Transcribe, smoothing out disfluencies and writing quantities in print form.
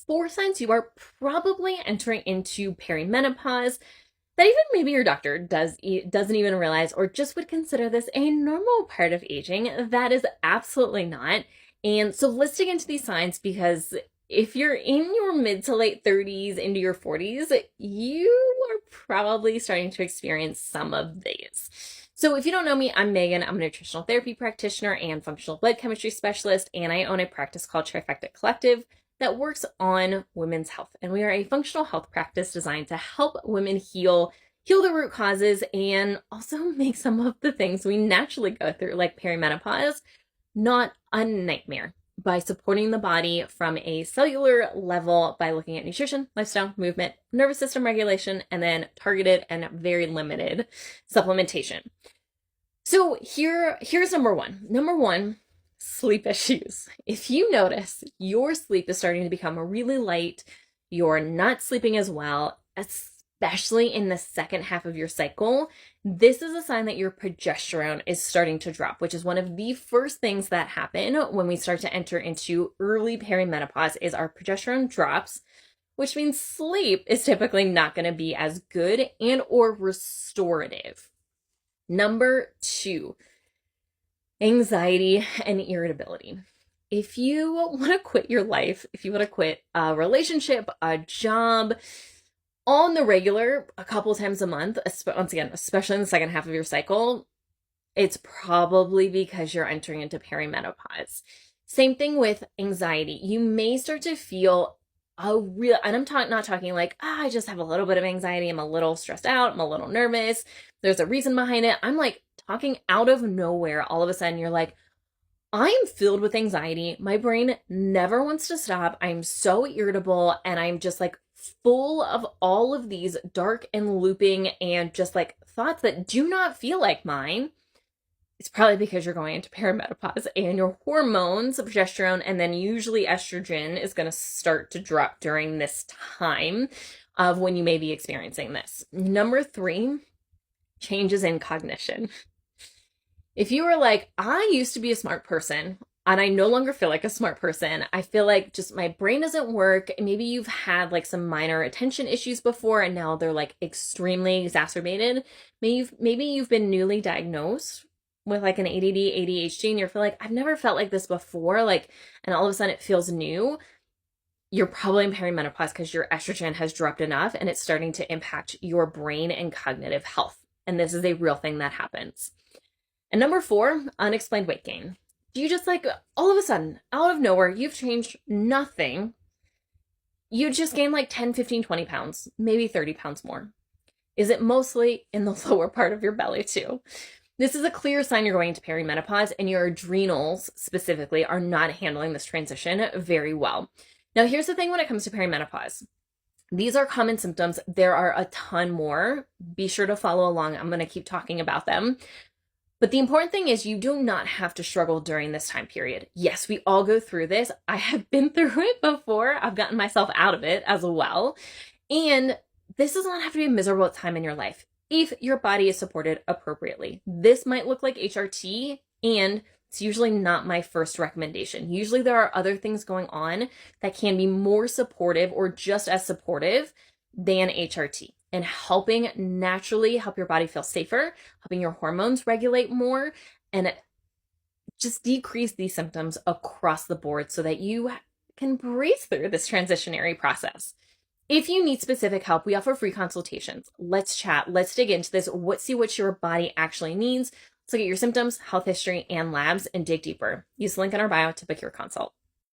4 signs you are probably entering into perimenopause that even maybe your doctor doesn't even realize or just would consider this a normal part of aging. That is absolutely not. And so let's dig into these signs, because if you're in your mid to late 30s into your 40s, you are probably starting to experience some of these. So if you don't know me, I'm Megan. I'm a nutritional therapy practitioner and functional blood chemistry specialist, and I own a practice called Trifecta Collective that works on women's health. And we are a functional health practice designed to help women heal the root causes and also make some of the things we naturally go through, like perimenopause, not a nightmare, by supporting the body from a cellular level by looking at nutrition, lifestyle, movement, nervous system regulation, and then targeted and very limited supplementation. So here's number one. Number one, sleep issues. If you notice your sleep is starting to become really light, you're not sleeping as well, especially in the second half of your cycle, this is a sign that your progesterone is starting to drop, which is one of the first things that happen when we start to enter into early perimenopause. Is our progesterone drops, which means sleep is typically not going to be as good and or restorative. Number 2, anxiety and irritability. If you want to quit your life, if you want to quit a relationship, a job, on the regular, a couple times a month, once again, especially in the second half of your cycle, it's probably because you're entering into perimenopause. Same thing with anxiety. You may start to feel and I'm not talking like, I just have a little bit of anxiety, I'm a little stressed out, I'm a little nervous, there's a reason behind it. I'm like talking out of nowhere. All of a sudden you're like, I'm filled with anxiety. My brain never wants to stop. I'm so irritable, and I'm just like full of all of these dark and looping and just like thoughts that do not feel like mine. It's probably because you're going into perimenopause and your hormones, progesterone, and then usually estrogen is going to start to drop during this time of when you may be experiencing this. Number 3, changes in cognition. If you were like, I used to be a smart person and I no longer feel like a smart person, I feel like just my brain doesn't work. Maybe you've had like some minor attention issues before and now they're like extremely exacerbated. Maybe you've been newly diagnosed with like an ADD, ADHD, and you feel like, I've never felt like this before, like, and all of a sudden it feels new. You're probably in perimenopause because your estrogen has dropped enough and it's starting to impact your brain and cognitive health. And this is a real thing that happens. And number 4, unexplained weight gain. Do you just like all of a sudden, out of nowhere, you've changed nothing. You just gained like 10, 15, 20 pounds, maybe 30 pounds more. Is it mostly in the lower part of your belly too? This is a clear sign you're going into perimenopause, and your adrenals specifically are not handling this transition very well. Now, here's the thing when it comes to perimenopause. These are common symptoms. There are a ton more. Be sure to follow along. I'm going to keep talking about them. But the important thing is you do not have to struggle during this time period. Yes, we all go through this. I have been through it before. I've gotten myself out of it as well. And this does not have to be a miserable time in your life if your body is supported appropriately. This might look like HRT, and it's usually not my first recommendation. Usually there are other things going on that can be more supportive or just as supportive than HRT, and helping naturally help your body feel safer, helping your hormones regulate more, and just decrease these symptoms across the board so that you can breeze through this transitionary process. If you need specific help, we offer free consultations. Let's chat. Let's dig into this. See what your body actually needs. Let's look at your symptoms, health history, and labs and dig deeper. Use the link in our bio to book your consult.